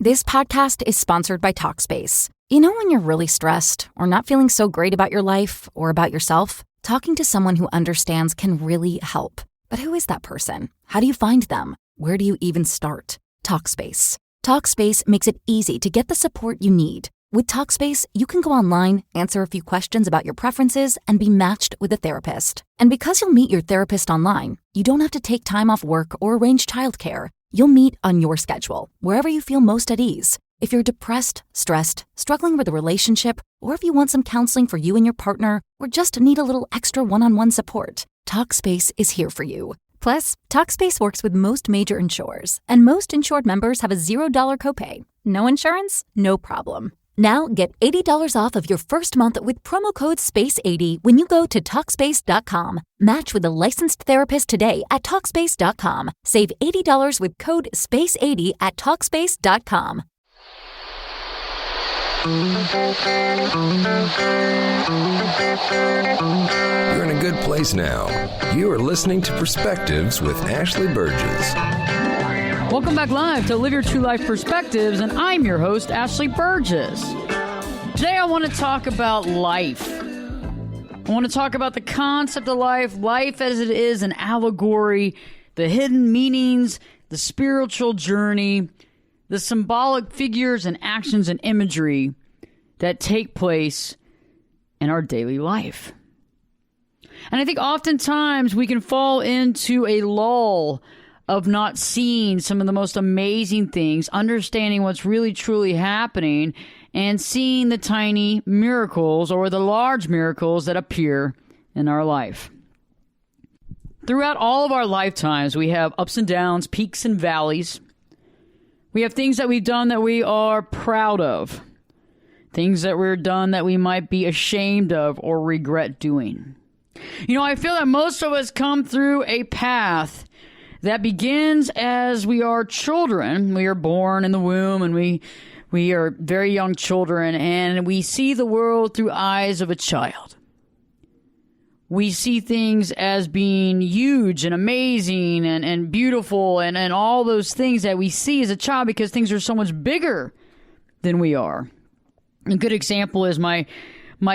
This podcast is sponsored by Talkspace. You know when you're really stressed or not feeling so great about your life or about yourself? Talking to someone who understands can really help. But who is that person? How do you find them? Where do you even start? Talkspace. Talkspace makes it easy to get the support you need. With Talkspace, you can go online, answer a few questions about your preferences, and be matched with a therapist. And because you'll meet your therapist online, you don't have to take time off work or arrange childcare. You'll meet on your schedule, wherever you feel most at ease. If you're depressed, stressed, struggling with a relationship, or if you want some counseling for you and your partner, or just need a little extra one-on-one support, Talkspace is here for you. Plus, Talkspace works with most major insurers, and most insured members have a $0 copay. No insurance? No problem. Now get $80 off of your first month with promo code SPACE80 when you go to Talkspace.com. Match with a licensed therapist today at Talkspace.com. Save $80 with code SPACE80 at Talkspace.com. You're in a good place now. You are listening to Perspectives with Ashley Burgess. Welcome back live to Live Your True Life Perspectives, and I'm your host, Ashley Burgess. Today I want to talk about life. I want to talk about the concept of life as it is an allegory, the hidden meanings, the spiritual journey, the symbolic figures and actions and imagery that take place in our daily life. And I think oftentimes we can fall into a lull of not seeing some of the most amazing things, understanding what's really truly happening, and seeing the tiny miracles or the large miracles that appear in our life. Throughout all of our lifetimes, we have ups and downs, peaks and valleys. We have things that we've done that we are proud of, things that we're done that we might be ashamed of or regret doing. You know, I feel that most of us come through a path that begins as we are children. We are born in the womb, and we are very young children, and we see the world through eyes of a child. We see things as being huge and amazing and beautiful and all those things that we see as a child because things are so much bigger than we are. A good example is my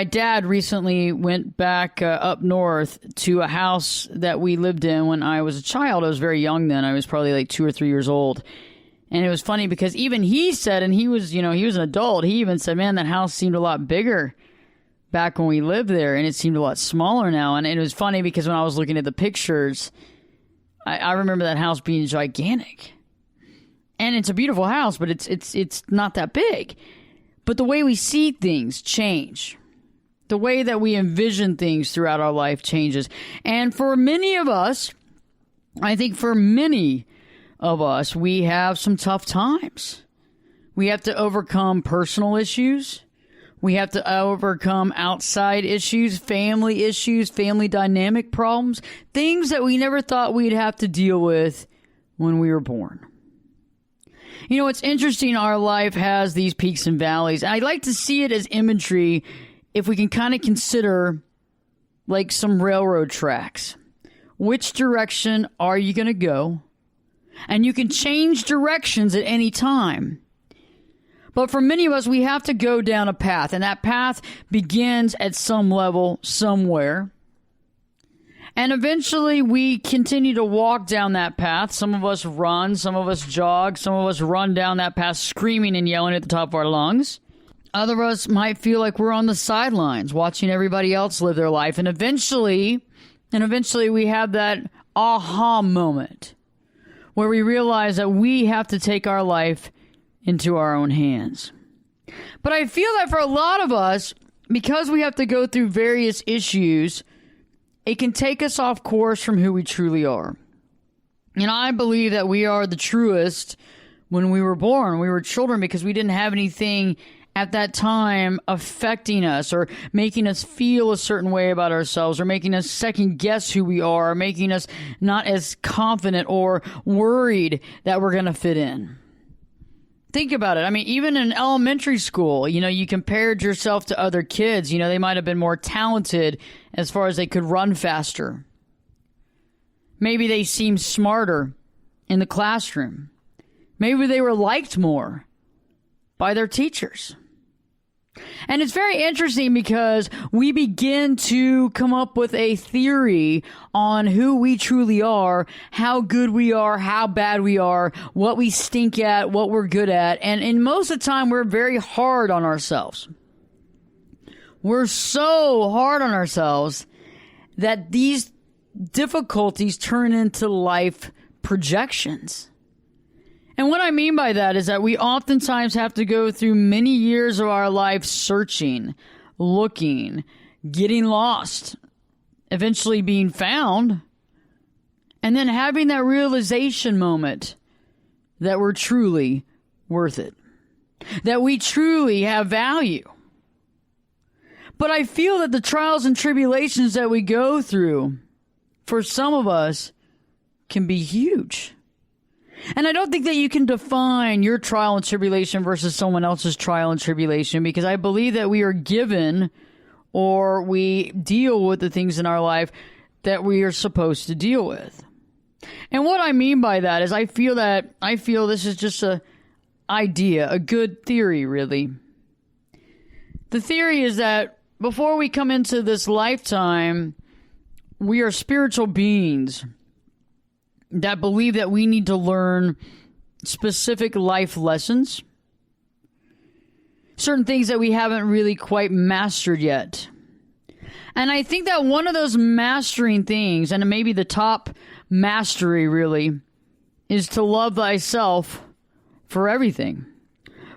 dad recently went back up north to a house that we lived in when I was a child. I was very young then. I was probably like 2 or 3 years old. And it was funny because even he said, and he was an adult, he even said, man, that house seemed a lot bigger back when we lived there, and it seemed a lot smaller now. And it was funny because when I was looking at the pictures, I remember that house being gigantic. And it's a beautiful house, but it's not that big. But the way we see things change. The way that we envision things throughout our life changes. And for many of us, I think for many of us, we have some tough times. We have to overcome personal issues. We have to overcome outside issues, family dynamic problems, things that we never thought we'd have to deal with when we were born. You know, it's interesting, our life has these peaks and valleys. I like to see it as imagery if we can kind of consider like some railroad tracks. Which direction are you going to go? And you can change directions at any time. But for many of us, we have to go down a path, and that path begins at some level somewhere. And eventually we continue to walk down that path. Some of us run, some of us jog, some of us run down that path screaming and yelling at the top of our lungs. Other of us might feel like we're on the sidelines watching everybody else live their life. And eventually we have that aha moment where we realize that we have to take our life into our own hands. But I feel that for a lot of us, because we have to go through various issues, it can take us off course from who we truly are. And I believe that we are the truest when we were born. We were children because we didn't have anything at that time affecting us or making us feel a certain way about ourselves or making us second guess who we are or making us not as confident or worried that we're going to fit in. Think about it. I mean, even in elementary school, you compared yourself to other kids. They might have been more talented as far as they could run faster. Maybe they seemed smarter in the classroom. Maybe they were liked more by their teachers. And it's very interesting because we begin to come up with a theory on who we truly are, how good we are, how bad we are, what we stink at, what we're good at. And most of the time, we're very hard on ourselves. We're so hard on ourselves that these difficulties turn into life projections. And what I mean by that is that we oftentimes have to go through many years of our life searching, looking, getting lost, eventually being found, and then having that realization moment that we're truly worth it, that we truly have value. But I feel that the trials and tribulations that we go through, for some of us, can be huge. And I don't think that you can define your trial and tribulation versus someone else's trial and tribulation, because I believe that we are given or we deal with the things in our life that we are supposed to deal with. And what I mean by that is I feel this is just a idea, a good theory, really. The theory is that before we come into this lifetime, we are spiritual beings that believe that we need to learn specific life lessons, certain things that we haven't really quite mastered yet. And I think that one of those mastering things, and maybe the top mastery really, is to love thyself for everything,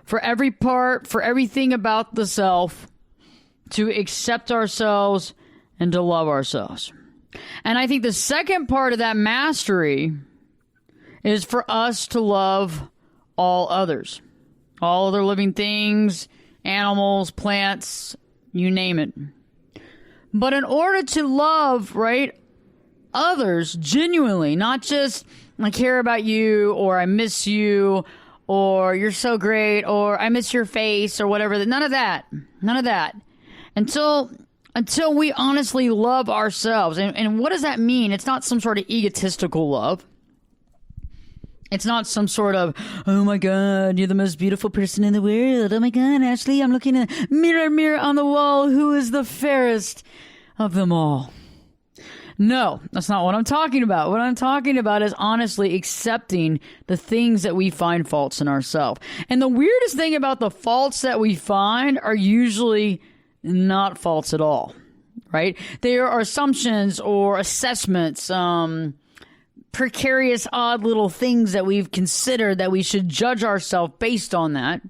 for every part, for everything about the self, to accept ourselves and to love ourselves. And I think the second part of that mastery is for us to love all others, all other living things, animals, plants, you name it. But in order to love, right, others genuinely, not just I care about you or I miss you or you're so great or I miss your face or whatever, none of that. Until we honestly love ourselves. And what does that mean? It's not some sort of egotistical love. It's not some sort of, oh my God, you're the most beautiful person in the world. Oh my God, Ashley, I'm looking at mirror on the wall. Who is the fairest of them all? No, that's not what I'm talking about. What I'm talking about is honestly accepting the things that we find faults in ourselves. And the weirdest thing about the faults that we find are usually not faults at all, right? They are assumptions or assessments, precarious, odd little things that we've considered that we should judge ourselves based on that.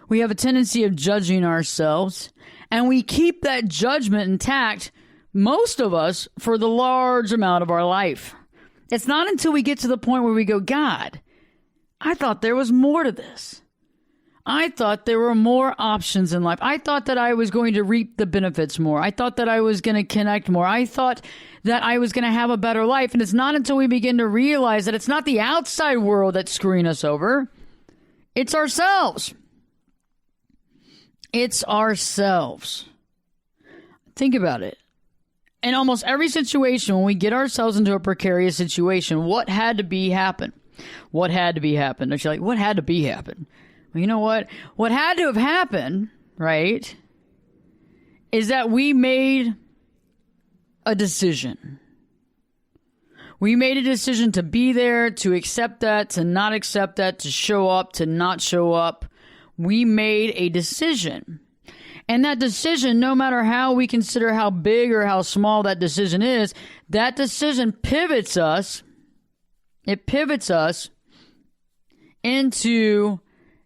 We have a tendency of judging ourselves, and we keep that judgment intact, most of us, for the large amount of our life. It's not until we get to the point where we go, God, I thought there was more to this. I thought there were more options in life. I thought that I was going to reap the benefits more. I thought that I was going to connect more. I thought that I was going to have a better life. And it's not until we begin to realize that it's not the outside world that's screwing us over. It's ourselves. It's ourselves. Think about it. In almost every situation, when we get ourselves into a precarious situation, what had to be happen? What had to be happen? And you're like, what had to be happen? Well, you know what? What had to have happened, right, is that we made a decision. We made a decision to be there, to accept that, to not accept that, to show up, to not show up. We made a decision. And that decision, no matter how we consider how big or how small that decision is, that decision pivots us. It pivots us into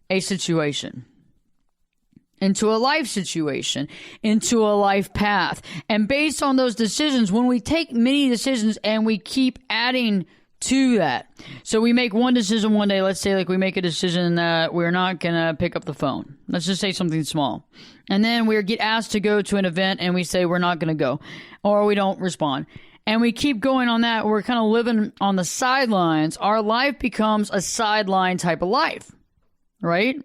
a situation, into a life situation, into a life path. And based on those decisions, when we take many decisions and we keep adding to that. So we make one decision one day. Let's say like we make a decision that we're not going to pick up the phone. Let's just say something small. And then we get asked to go to an event and we say we're not going to go, or we don't respond. And we keep going on that. We're kind of living on the sidelines. Our life becomes a sideline type of life, right?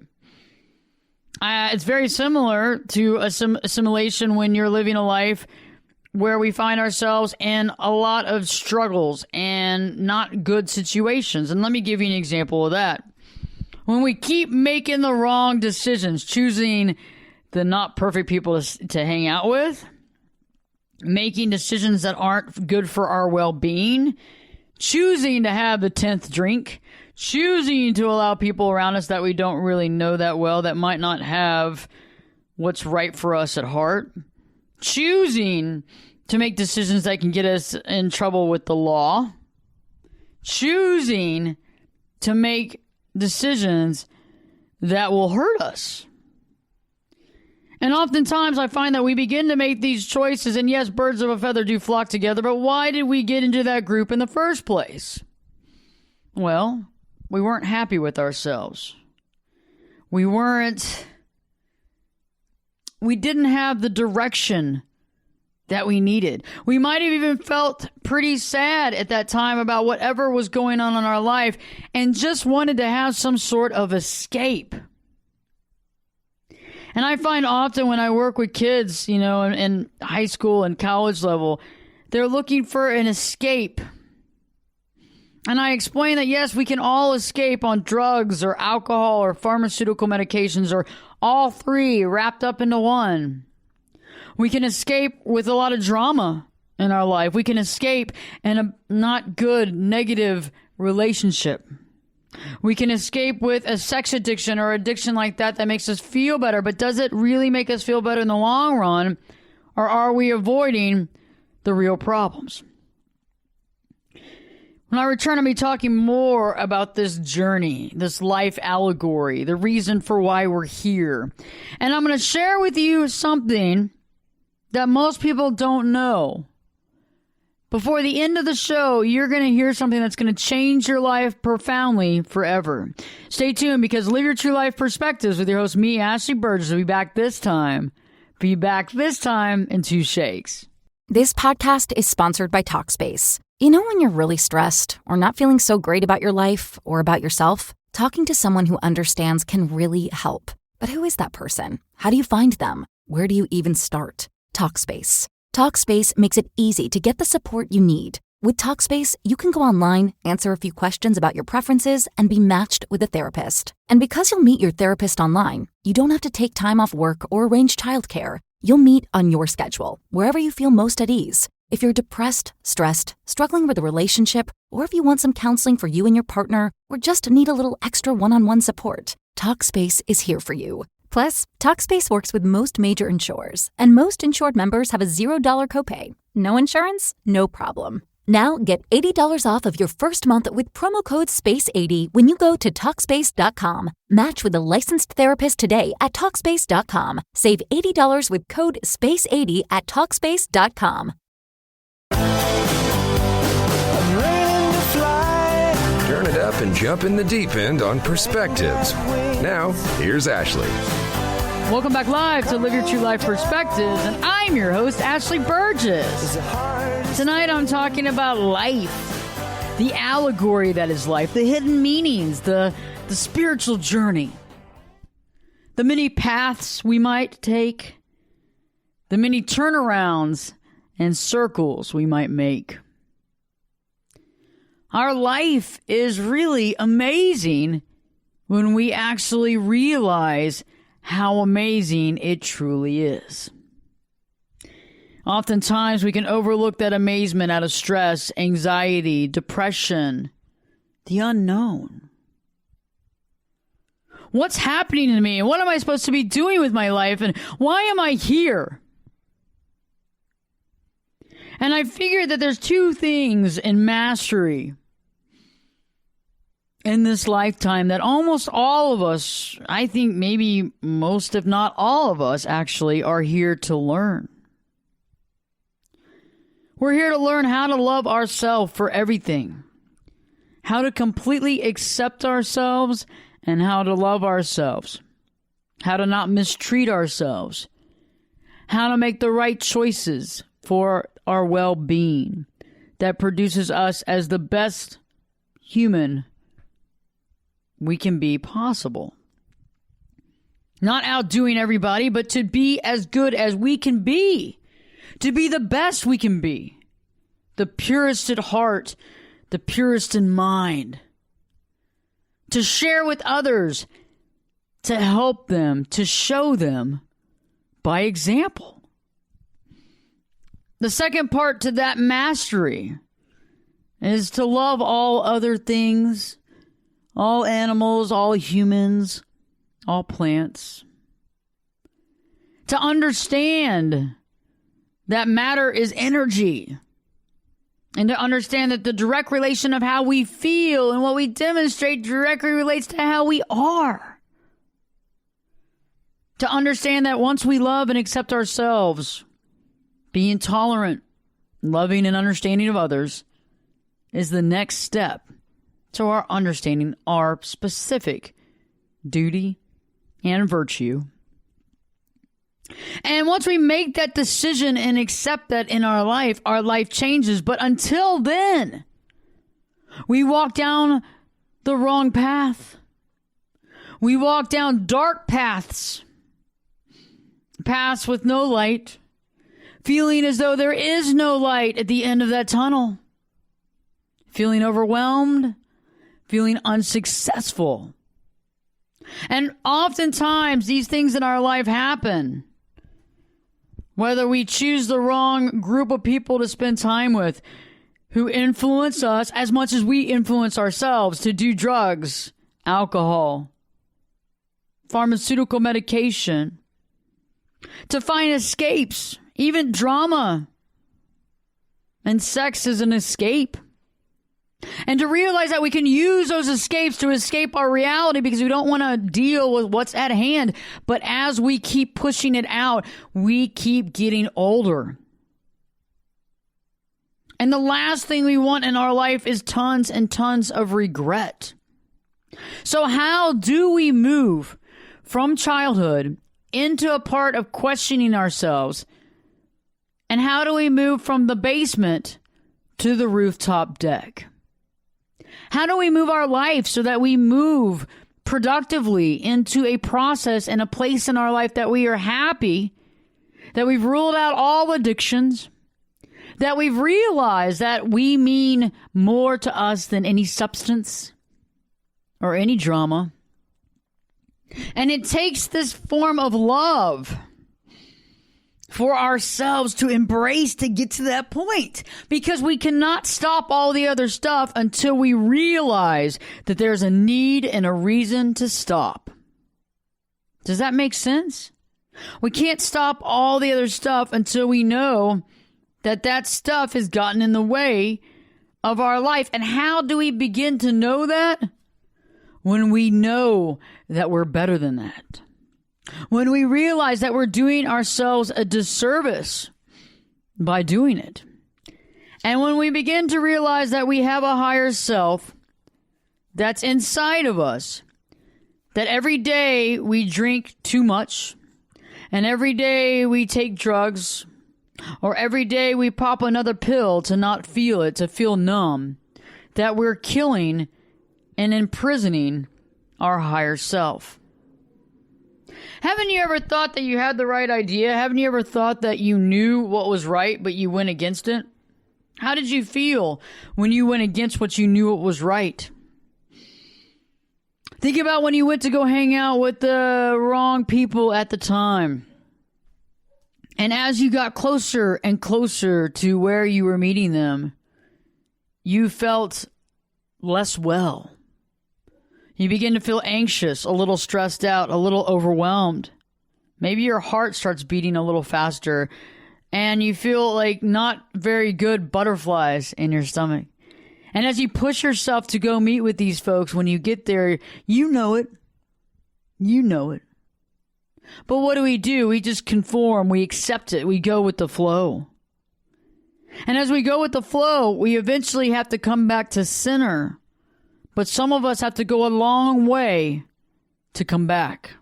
It's very similar to assimilation when you're living a life where we find ourselves in a lot of struggles and not good situations. And let me give you an example of that. when we keep making the wrong decisions, choosing the not perfect people to hang out with, making decisions that aren't good for our well-being, choosing to have the 10th drink, choosing to allow people around us that we don't really know that well, that might not have what's right for us at heart, choosing to make decisions that can get us in trouble with the law, choosing to make decisions that will hurt us. And oftentimes I find that we begin to make these choices, and yes, birds of a feather do flock together, but why did we get into that group in the first place? Well, we weren't happy with ourselves. We didn't have the direction that we needed. We might have even felt pretty sad at that time about whatever was going on in our life and just wanted to have some sort of escape. And I find often when I work with kids, in high school and college level, they're looking for an escape. And I explain that, yes, we can all escape on drugs or alcohol or pharmaceutical medications or all three wrapped up into one. We can escape with a lot of drama in our life. We can escape in a not good, negative relationship. We can escape with a sex addiction or addiction like that makes us feel better. But does it really make us feel better in the long run? Or are we avoiding the real problems? When I return, I'll be talking more about this journey, this life allegory, the reason for why we're here. And I'm going to share with you something that most people don't know. Before the end of the show, you're going to hear something that's going to change your life profoundly forever. Stay tuned, because Live Your True Life Perspectives with your host, me, Ashley Burgess, will be back this time. Be back this time in 2 shakes. This podcast is sponsored by Talkspace. You know when you're really stressed or not feeling so great about your life or about yourself? Talking to someone who understands can really help. But who is that person? How do you find them? Where do you even start? Talkspace. Talkspace makes it easy to get the support you need. With Talkspace, you can go online, answer a few questions about your preferences, and be matched with a therapist. And because you'll meet your therapist online, you don't have to take time off work or arrange childcare. You'll meet on your schedule, wherever you feel most at ease. If you're depressed, stressed, struggling with a relationship, or if you want some counseling for you and your partner, or just need a little extra one-on-one support, Talkspace is here for you. Plus, Talkspace works with most major insurers, and most insured members have a $0 copay. No insurance? No problem. Now get $80 off of your first month with promo code SPACE80 when you go to Talkspace.com. Match with a licensed therapist today at Talkspace.com. Save $80 with code SPACE80 at Talkspace.com. Turn it up and jump in the deep end on Perspectives. Now, here's Ashley. Welcome back live to Live Your True Life Perspectives, and I'm your host, Ashley Burgess. Tonight I'm talking about life, the allegory that is life, the hidden meanings, the spiritual journey, the many paths we might take, the many turnarounds and circles we might make. Our life is really amazing when we actually realize how amazing it truly is. Oftentimes, we can overlook that amazement out of stress, anxiety, depression, the unknown. What's happening to me? And what am I supposed to be doing with my life? And why am I here? And I figured that there's 2 things in mastery in this lifetime that almost all of us, I think maybe most, if not all of us, actually are here to learn. We're here to learn how to love ourselves for everything, how to completely accept ourselves, and how to love ourselves, how to not mistreat ourselves, how to make the right choices for our well-being that produces us as the best human we can be possible. Not outdoing everybody, but to be as good as we can be. To be the best we can be. The purest at heart, the purest in mind. to share with others, to help them, to show them by example. The second part to that mastery is to love all other things, all animals, all humans, all plants. To understand that matter is energy. And to understand that the direct relation of how we feel and what we demonstrate directly relates to how we are. To understand that once we love and accept ourselves, being tolerant, loving and understanding of others is the next step to our understanding our specific duty and virtue. And once we make that decision and accept that in our life changes. But until then, we walk down the wrong path. We walk down dark paths with no light, feeling as though there is no light at the end of that tunnel, feeling overwhelmed, feeling unsuccessful. And oftentimes these things in our life happen whether we choose the wrong group of people to spend time with who influence us as much as we influence ourselves to do drugs, alcohol, pharmaceutical medication, to find escapes, even drama. And sex is an escape. And to realize that we can use those escapes to escape our reality because we don't want to deal with what's at hand. But as we keep pushing it out, we keep getting older. And the last thing we want in our life is tons and tons of regret. So how do we move from childhood into a part of questioning ourselves? And how do we move from the basement to the rooftop deck? How do we move our life so that we move productively into a process and a place in our life that we are happy, that we've ruled out all addictions, that we've realized that we mean more to us than any substance or any drama? And it takes this form of love for ourselves to embrace to get to that point, because we cannot stop all the other stuff until we realize that there's a need and a reason to stop. Does that make sense? We can't stop all the other stuff until we know that that stuff has gotten in the way of our life. And how do we begin to know that? When we know that we're better than that. When we realize that we're doing ourselves a disservice by doing it. And when we begin to realize that we have a higher self that's inside of us, that every day we drink too much, and every day we take drugs, or every day we pop another pill to not feel it, to feel numb, that we're killing and imprisoning our higher self. Haven't you ever thought that you had the right idea? Haven't you ever thought that you knew what was right, but you went against it? How did you feel when you went against what you knew was right? Think about when you went to go hang out with the wrong people at the time. And as you got closer and closer to where you were meeting them, you felt less well. You begin to feel anxious, a little stressed out, a little overwhelmed. Maybe your heart starts beating a little faster and you feel like not very good butterflies in your stomach. And as you push yourself to go meet with these folks, when you get there, you know it. You know it. But what do? We just conform. We accept it. We go with the flow. And as we go with the flow, we eventually have to come back to center. But some of us have to go a long way to come back.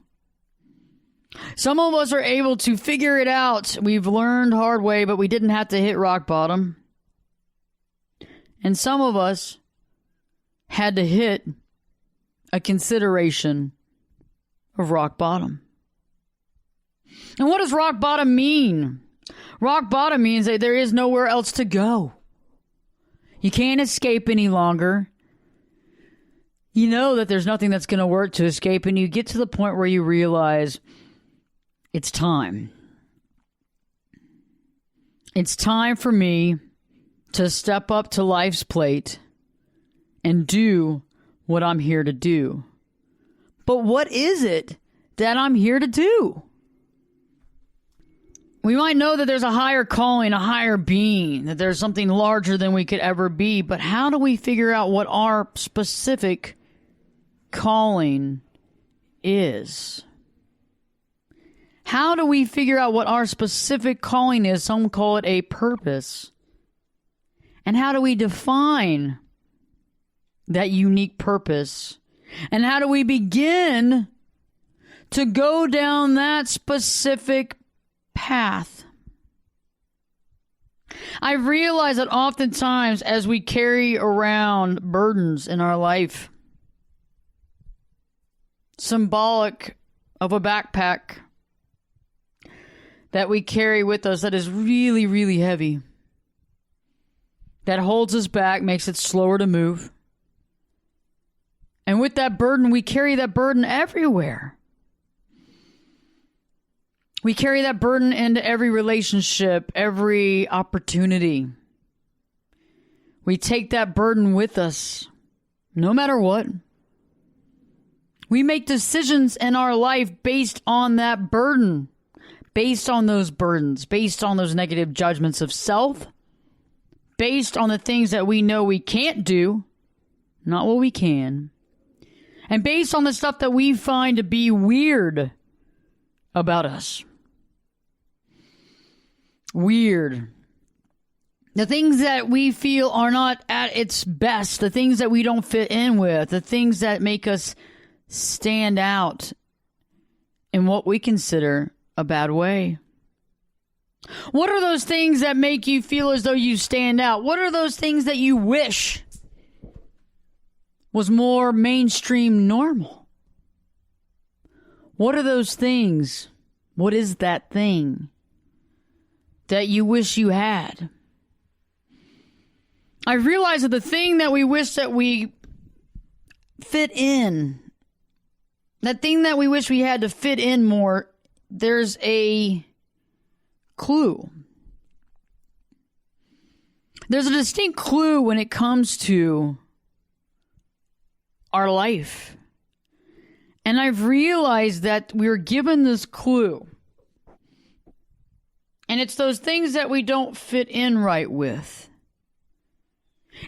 Some of us are able to figure it out. We've learned hard way, but we didn't have to hit rock bottom. And some of us had to hit a consideration of rock bottom. And what does rock bottom mean? Rock bottom means that there is nowhere else to go. You can't escape any longer. You know that there's nothing that's going to work to escape, and you get to the point where you realize it's time. It's time for me to step up to life's plate and do what I'm here to do. But what is it that I'm here to do? We might know that there's a higher calling, a higher being, that there's something larger than we could ever be, but how do we figure out what our specific calling is? How do we figure out what our specific calling is? Some call it a purpose. And how do we define that unique purpose? And how do we begin to go down that specific path? I've realized that oftentimes as we carry around burdens in our life, symbolic of a backpack that we carry with us that is really, really heavy, that holds us back, makes it slower to move. And with that burden, we carry that burden everywhere. We carry that burden into every relationship, every opportunity. We take that burden with us, no matter what. We make decisions in our life based on that burden, based on those burdens, based on those negative judgments of self, based on the things that we know we can't do, not what we can, and based on the stuff that we find to be weird about us. Weird. The things that we feel are not at its best, the things that we don't fit in with, the things that make us stand out in what we consider a bad way. What are those things that make you feel as though you stand out? What are those things that you wish was more mainstream normal? What are those things? What is that thing that you wish you had? I realize that the thing that we wish that we fit in, that thing that we wish we had to fit in more, there's a clue. There's a distinct clue when it comes to our life. And I've realized that we're given this clue. And it's those things that we don't fit in right with.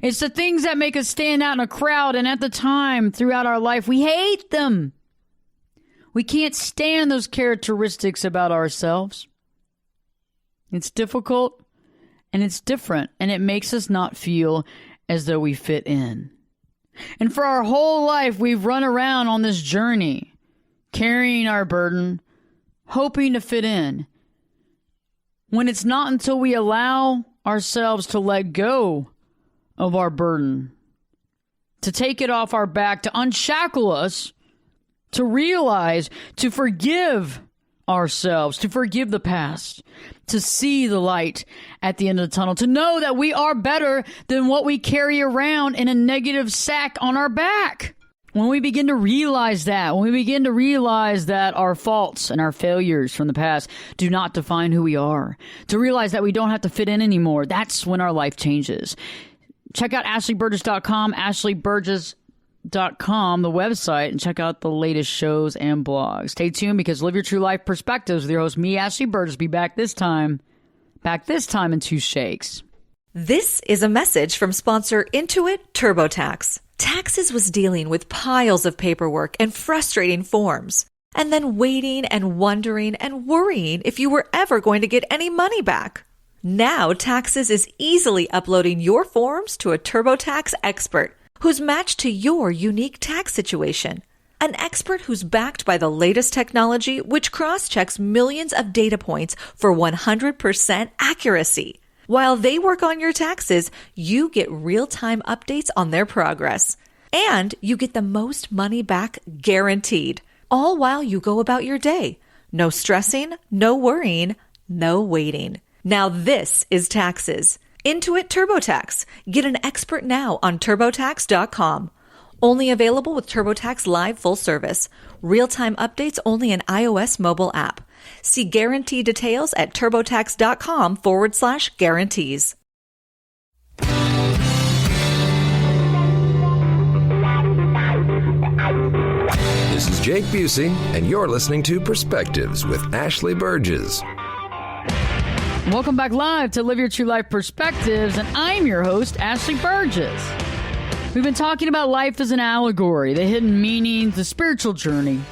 It's the things that make us stand out in a crowd, and at the time, throughout our life, we hate them. We can't stand those characteristics about ourselves. It's difficult, and it's different, and it makes us not feel as though we fit in. And for our whole life, we've run around on this journey, carrying our burden, hoping to fit in, when it's not until we allow ourselves to let go of our burden, to take it off our back, to unshackle us, to realize, to forgive ourselves, to forgive the past, to see the light at the end of the tunnel, to know that we are better than what we carry around in a negative sack on our back. When we begin to realize that, our faults and our failures from the past do not define who we are, to realize that we don't have to fit in anymore, that's when our life changes. Check out AshleyBurgess.com, AshleyBurgess.com, the website, and check out the latest shows and blogs. Stay tuned, because Live Your True Life Perspectives with your host, me, Ashley Burgess, be back this time in 2 shakes. This is a message from sponsor Intuit TurboTax. Taxes was dealing with piles of paperwork and frustrating forms, and then waiting and wondering and worrying if you were ever going to get any money back. Now Taxes is easily uploading your forms to a TurboTax expert who's matched to your unique tax situation. An expert who's backed by the latest technology, which cross-checks millions of data points for 100% accuracy. While they work on your taxes, you get real-time updates on their progress. And you get the most money back guaranteed, all while you go about your day. No stressing, no worrying, no waiting. Now this is Taxes. Intuit TurboTax. Get an expert now on TurboTax.com. Only available with TurboTax Live full service. Real-time updates only in iOS mobile app. See guarantee details at turbotax.com/guarantees. This is Jake Busey, and you're listening to Perspectives with Ashley Burgess. Welcome back live to Live Your True Life Perspectives, and I'm your host, Ashley Burgess. We've been talking about life as an allegory, the hidden meanings, the spiritual journey,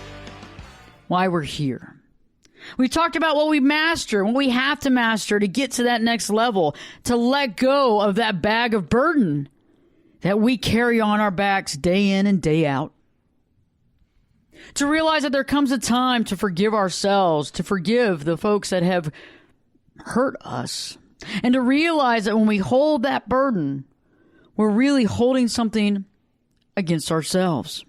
why we're here. We talked about what we master, what we have to master to get to that next level, to let go of that bag of burden that we carry on our backs day in and day out. To realize that there comes a time to forgive ourselves, to forgive the folks that have hurt us, and to realize that when we hold that burden, we're really holding something against ourselves.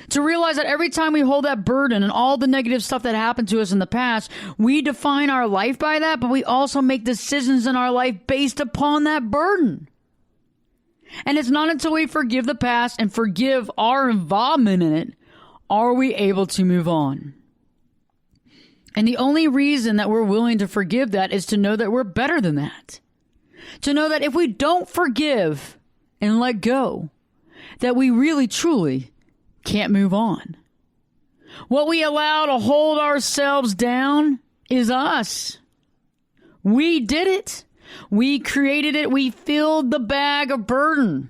To realize that every time we hold that burden and all the negative stuff that happened to us in the past, we define our life by that, but we also make decisions in our life based upon that burden. And it's not until we forgive the past and forgive our involvement in it are we able to move on. And the only reason that we're willing to forgive that is to know that we're better than that. To know that if we don't forgive and let go, that we really, truly can't move on. What we allow to hold ourselves down is us. We did it. We created it. We filled the bag of burden.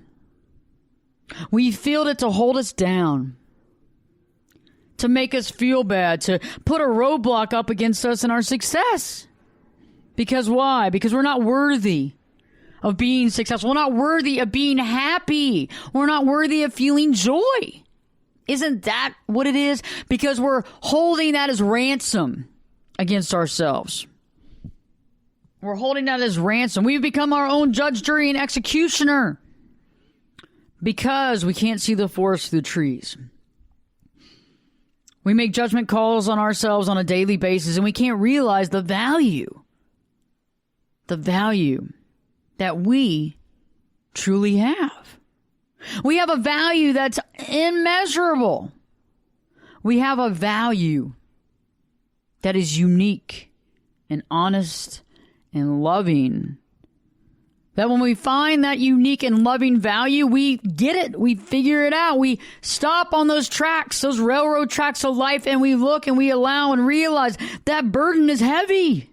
We filled it to hold us down, to make us feel bad, to put a roadblock up against us and our success. Because why? Because we're not worthy of being successful. We're not worthy of being happy. We're not worthy of feeling joy. Isn't that what it is? Because we're holding that as ransom against ourselves. We're holding that as ransom. We've become our own judge, jury, and executioner because we can't see the forest through the trees. We make judgment calls on ourselves on a daily basis, and we can't realize the value that we truly have. We have a value that's immeasurable. We have a value that is unique and honest and loving. That when we find that unique and loving value, we get it. We figure it out. We stop on those tracks, those railroad tracks of life, and we look and we allow and realize that burden is heavy.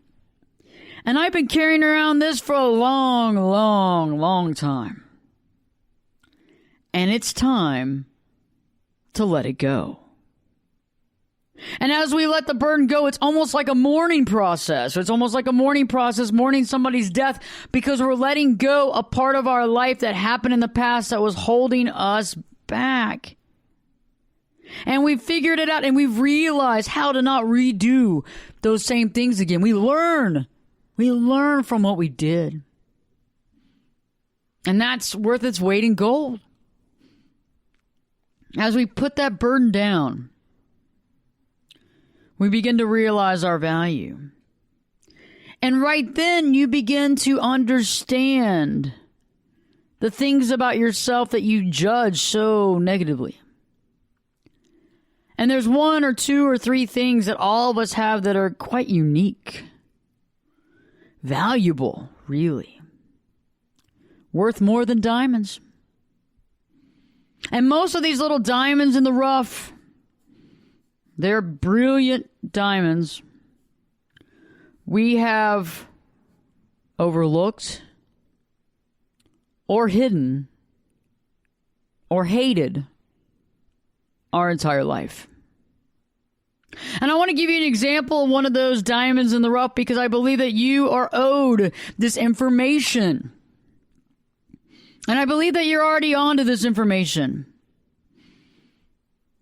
And I've been carrying around this for a long, long, long time. And it's time to let it go. And as we let the burden go, it's almost like a mourning process. It's almost like a mourning process, mourning somebody's death, because we're letting go a part of our life that happened in the past that was holding us back. And we've figured it out, and we've realized how to not redo those same things again. We learn from what we did. And that's worth its weight in gold. As we put that burden down, we begin to realize our value. And right then, you begin to understand the things about yourself that you judge so negatively. And there's one or two or three things that all of us have that are quite unique. Valuable, really. Worth more than diamonds. And most of these little diamonds in the rough, they're brilliant diamonds. We have overlooked or hidden or hated our entire life. And I want to give you an example of one of those diamonds in the rough because I believe that you are owed this information. And I believe that you're already onto this information.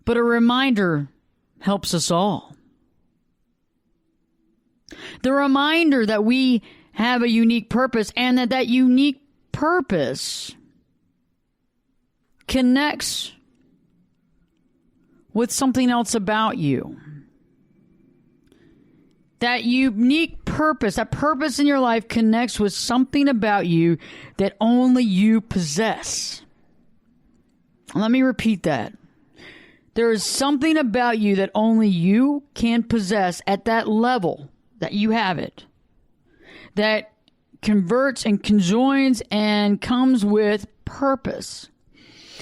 But a reminder helps us all. The reminder that we have a unique purpose and that unique purpose connects with something else about you. That unique purpose, that purpose in your life connects with something about you that only you possess. Let me repeat that. There is something about you that only you can possess at that level that you have it, that converts and conjoins and comes with purpose.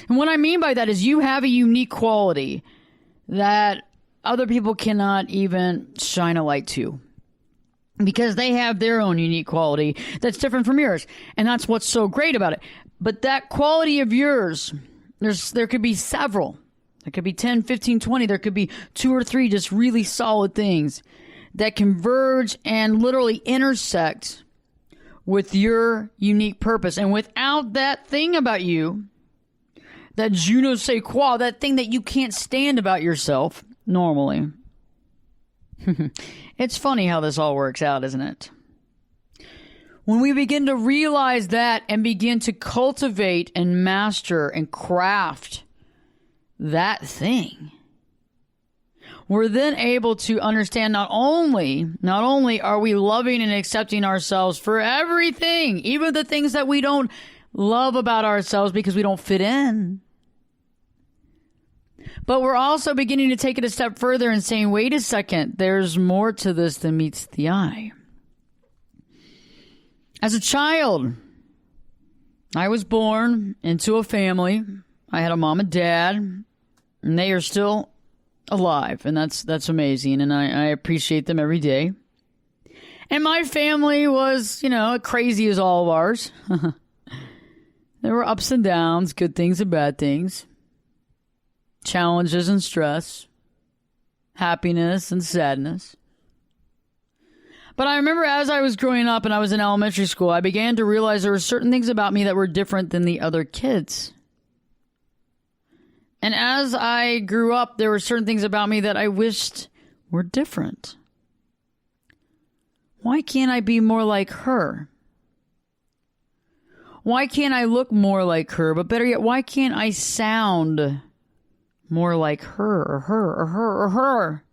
And what I mean by that is you have a unique quality that other people cannot even shine a light to, because they have their own unique quality that's different from yours. And that's what's so great about it. But that quality of yours, there could be several. There could be 10, 15, 20. There could be 2 or 3 just really solid things that converge and literally intersect with your unique purpose. And without that thing about you, that je ne sais quoi, that thing that you can't stand about yourself normally. It's funny how this all works out, isn't it? When we begin to realize that and begin to cultivate and master and craft that thing, we're then able to understand not only are we loving and accepting ourselves for everything, even the things that we don't love about ourselves because we don't fit in, but we're also beginning to take it a step further and saying, wait a second, there's more to this than meets the eye. As a child, I was born into a family. I had a mom and dad, and they are still alive, and that's amazing, and I appreciate them every day. And my family was, crazy as all of ours. There were ups and downs, good things and bad things, challenges and stress, happiness and sadness. But I remember as I was growing up and I was in elementary school, I began to realize there were certain things about me that were different than the other kids. And as I grew up, there were certain things about me that I wished were different. Why can't I be more like her? Why can't I look more like her? But better yet, why can't I sound more like her or her or her or her?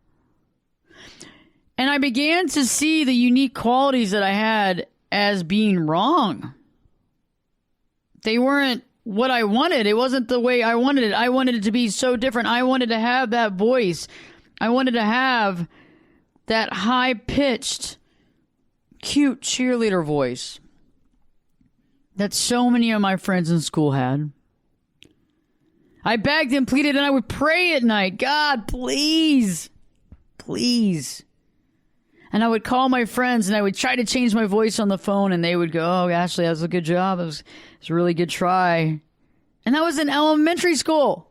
And I began to see the unique qualities that I had as being wrong. They weren't what I wanted. It wasn't the way I wanted it. I wanted it to be so different. I wanted to have that voice. I wanted to have that high-pitched, cute cheerleader voice that so many of my friends in school had. I begged and pleaded, and I would pray at night, God, please, please. And I would call my friends, and I would try to change my voice on the phone, and they would go, oh, Ashley, that was a good job. It was a really good try. And that was in elementary school.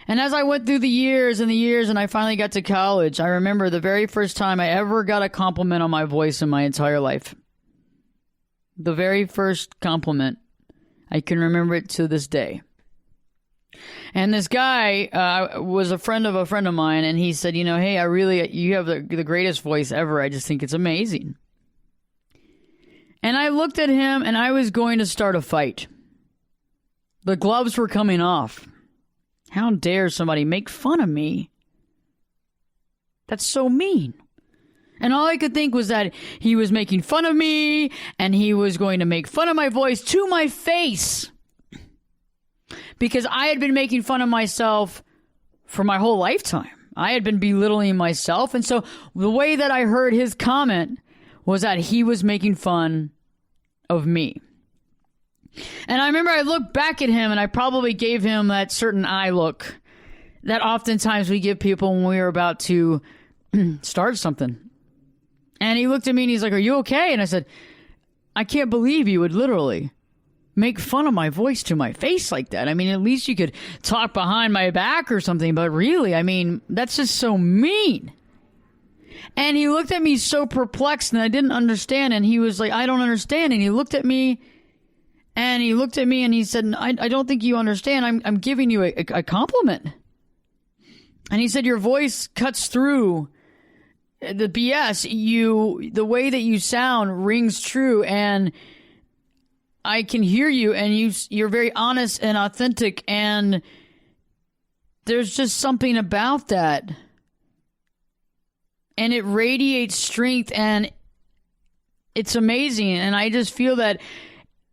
And as I went through the years and I finally got to college, I remember the very first time I ever got a compliment on my voice in my entire life. The very first compliment. I can remember it to this day. And this guy was a friend of mine, and he said, hey, you have the greatest voice ever. I just think it's amazing. And I looked at him, and I was going to start a fight. The gloves were coming off. How dare somebody make fun of me? That's so mean. And all I could think was that he was making fun of me, and he was going to make fun of my voice to my face. Because I had been making fun of myself for my whole lifetime. I had been belittling myself. And so the way that I heard his comment was that he was making fun of me. And I remember I looked back at him, and I probably gave him that certain eye look that oftentimes we give people when we are about to start something. And he looked at me and he's like, are you okay? And I said, I can't believe you would literally make fun of my voice to my face like that. I mean, at least you could talk behind my back or something, but really, I mean, that's just so mean. And he looked at me so perplexed, and I didn't understand, and he was like, I don't understand. And he looked at me, and he said, I don't think you understand. I'm giving you a compliment. And he said, your voice cuts through the BS. The way that you sound rings true, and I can hear you, and you're very honest and authentic, and there's just something about that. And it radiates strength, and it's amazing. And I just feel that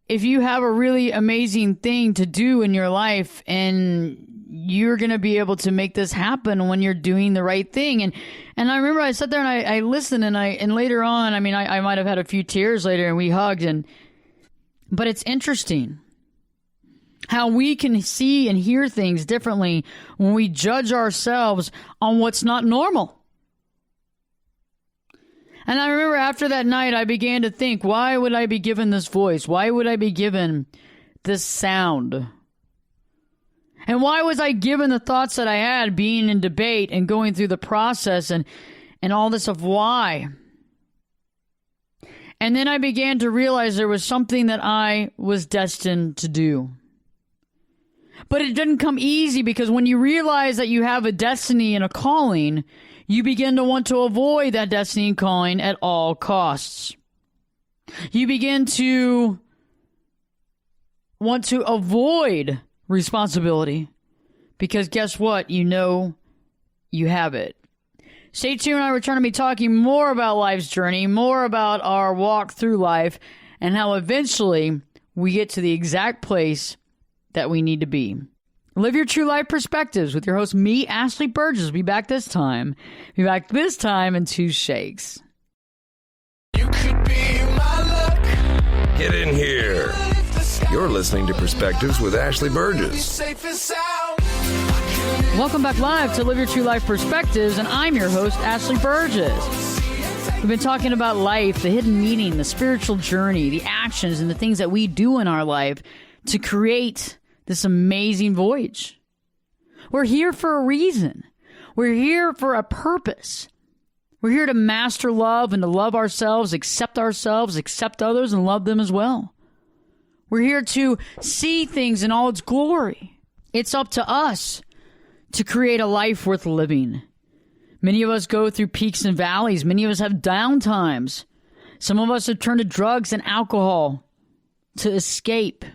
if you have a really amazing thing to do in your life, and you're going to be able to make this happen when you're doing the right thing. And I remember I sat there and I listened, and later on, I mean, I might have had a few tears later, and we hugged, but it's interesting how we can see and hear things differently when we judge ourselves on what's not normal. And I remember after that night, I began to think, why would I be given this voice? Why would I be given this sound? And why was I given the thoughts that I had being in debate and going through the process and all this of why? And then I began to realize there was something that I was destined to do. But it didn't come easy, because when you realize that you have a destiny and a calling, you begin to want to avoid that destiny and calling at all costs. You begin to want to avoid responsibility, because guess what? You know you have it. Stay tuned. We're going to be talking more about life's journey, more about our walk through life, and how eventually we get to the exact place that we need to be. Live your true life perspectives with your host, me, Ashley Burgess. Be back this time in 2 shakes. You could be my luck. Get in here. You're listening to Perspectives with Ashley Burgess. Welcome back live to Live Your True Life Perspectives, and I'm your host, Ashley Burgess. We've been talking about life, the hidden meaning, the spiritual journey, the actions, and the things that we do in our life to create this amazing voyage. We're here for a reason. We're here for a purpose. We're here to master love and to love ourselves, accept others, and love them as well. We're here to see things in all its glory. It's up to us to create a life worth living. Many of us go through peaks and valleys. Many of us have down times. Some of us have turned to drugs and alcohol to escape,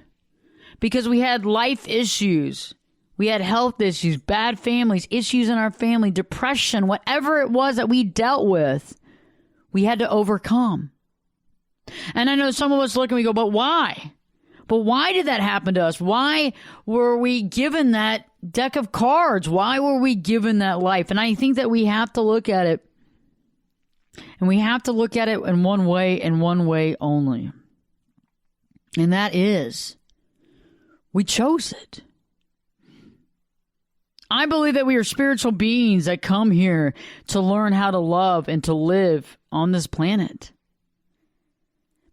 because we had life issues. We had health issues, bad families, issues in our family, depression, whatever it was that we dealt with, we had to overcome. And I know some of us look and we go, but why? But why did that happen to us? Why were we given that deck of cards? Why were we given that life? And I think that we have to look at it, and we have to look at it in one way and one way only. And that is, we chose it. I believe that we are spiritual beings that come here to learn how to love and to live on this planet.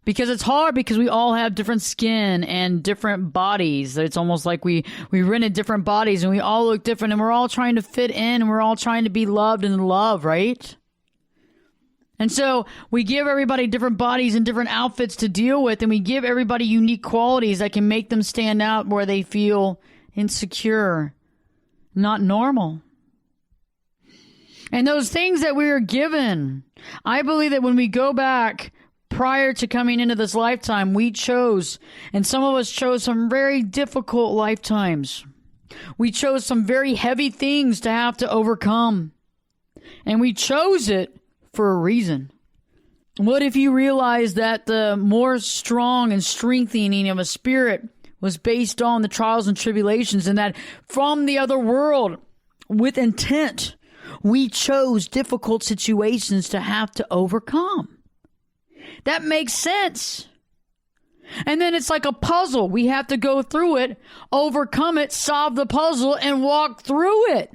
Because it's hard, because we all have different skin and different bodies. It's almost like we rented different bodies, and we all look different, and we're all trying to fit in, and we're all trying to be loved and loved, right? And so we give everybody different bodies and different outfits to deal with, and we give everybody unique qualities that can make them stand out where they feel insecure, not normal. And those things that we are given, I believe that when we go back prior to coming into this lifetime, we chose, and some of us chose some very difficult lifetimes. We chose some very heavy things to have to overcome. And we chose it for a reason. What if you realize that the more strong and strengthening of a spirit was based on the trials and tribulations, and that from the other world, with intent, we chose difficult situations to have to overcome? That makes sense. And then it's like a puzzle. We have to go through it, overcome it, solve the puzzle, and walk through it.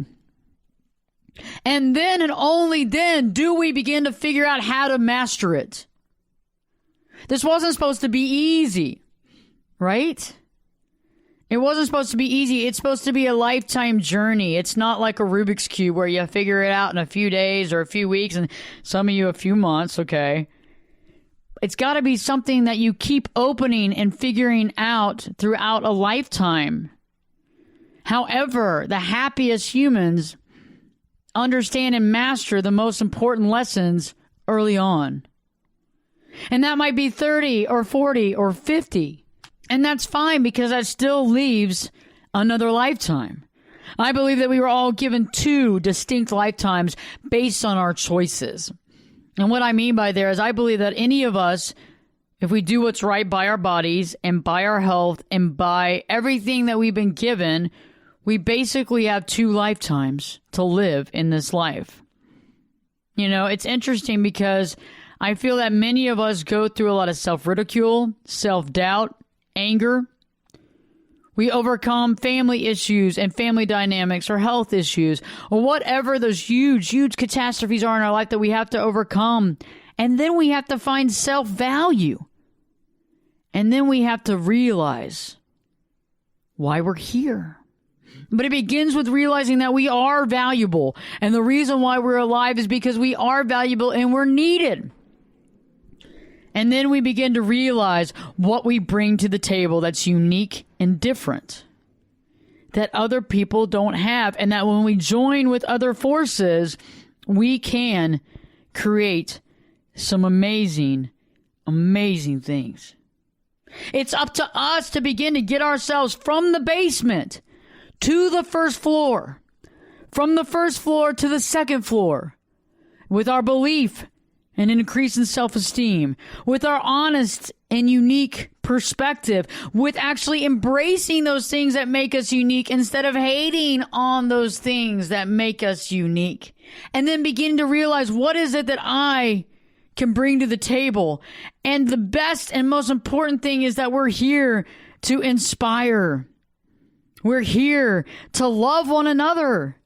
And then and only then do we begin to figure out how to master it. This wasn't supposed to be easy, right? It wasn't supposed to be easy. It's supposed to be a lifetime journey. It's not like a Rubik's Cube where you figure it out in a few days or a few weeks, and some of you a few months, okay? It's got to be something that you keep opening and figuring out throughout a lifetime. However, the happiest humans understand and master the most important lessons early on. And that might be 30 or 40 or 50. And that's fine, because that still leaves another lifetime. I believe that we were all given 2 distinct lifetimes based on our choices. And what I mean by there is I believe that any of us if we do what's right by our bodies and by our health and by everything that we've been given, we basically have 2 lifetimes to live in this life. You know, it's interesting because I feel that many of us go through a lot of self-ridicule, self-doubt, anger. We overcome family issues and family dynamics or health issues or whatever those huge, huge catastrophes are in our life that we have to overcome. And then we have to find self-value. And then we have to realize why we're here. But it begins with realizing that we are valuable. And the reason why we're alive is because we are valuable and we're needed. And then we begin to realize what we bring to the table that's unique and different, that other people don't have. And that when we join with other forces, we can create some amazing, amazing things. It's up to us to begin to get ourselves from the basement to the first floor, from the first floor to the second floor, with our belief and increase in self-esteem, with our honest and unique perspective, with actually embracing those things that make us unique instead of hating on those things that make us unique. And then begin to realize, what is it that I can bring to the table? And the best and most important thing is that we're here to inspire. We're here to love one another.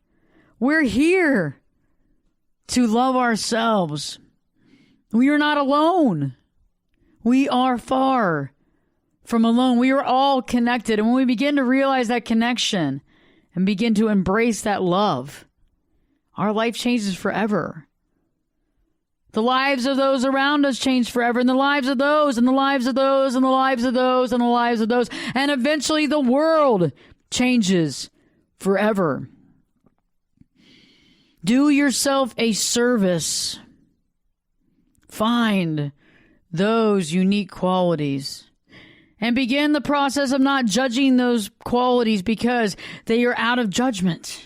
We're here to love ourselves. We are not alone. We are far from alone. We are all connected. And when we begin to realize that connection and begin to embrace that love, our life changes forever. The lives of those around us change forever, and the lives of those, and the lives of those, and the lives of those, and the lives of those. And eventually the world changes forever. Do yourself a service. Find those unique qualities and begin the process of not judging those qualities because they are out of judgment.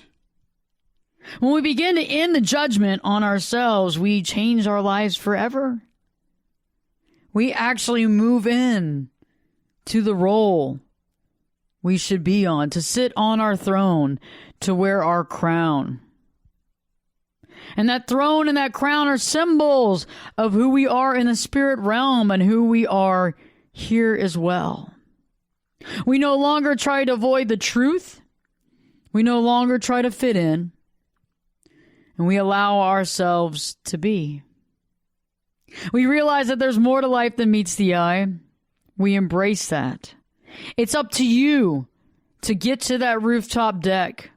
When we begin to end the judgment on ourselves, we change our lives forever. We actually move in to the role we should be on, to sit on our throne, to wear our crown. And that throne and that crown are symbols of who we are in the spirit realm and who we are here as well. We no longer try to avoid the truth. We no longer try to fit in. And we allow ourselves to be. We realize that there's more to life than meets the eye. We embrace that. It's up to you to get to that rooftop deck,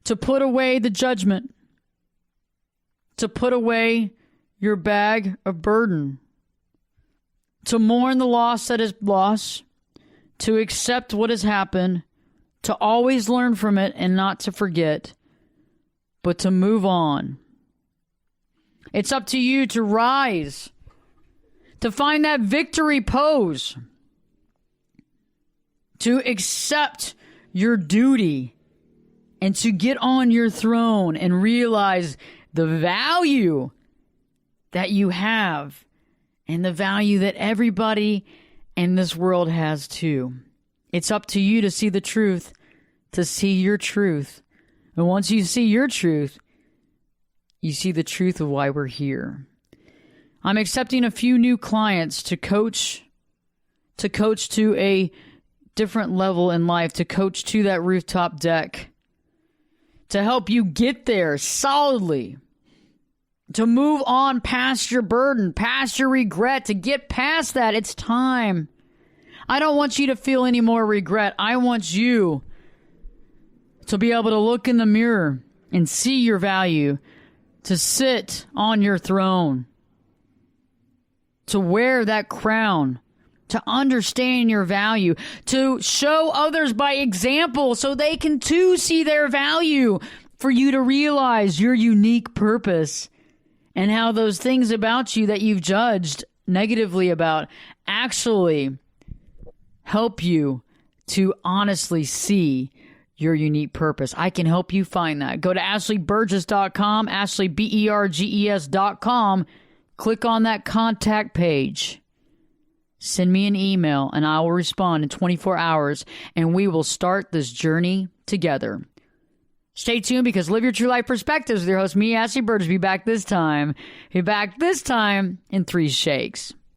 to put away the judgment, to put away your bag of burden, to mourn the loss that is lost, to accept what has happened, to always learn from it and not to forget, but to move on. It's up to you to rise, to find that victory pose, to accept your duty, and to get on your throne and realize the value that you have and the value that everybody in this world has too. It's up to you to see the truth, to see your truth. And once you see your truth, you see the truth of why we're here. I'm accepting a few new clients to coach to a different level in life, to coach to that rooftop deck, to help you get there solidly, to move on past your burden, past your regret, to get past that. It's time. I don't want you to feel any more regret. I want you to be able to look in the mirror and see your value, to sit on your throne, to wear that crown, to understand your value, to show others by example so they can too see their value, for you to realize your unique purpose and how those things about you that you've judged negatively about actually help you to honestly see your unique purpose. I can help you find that. Go to AshleyBurgess.com, AshleyBurges.com, click on that contact page, send me an email and I will respond in 24 hours and we will start this journey together. Stay tuned because Live Your True Life Perspectives with your host, me, Ashley Burgess, be back this time in 3 shakes.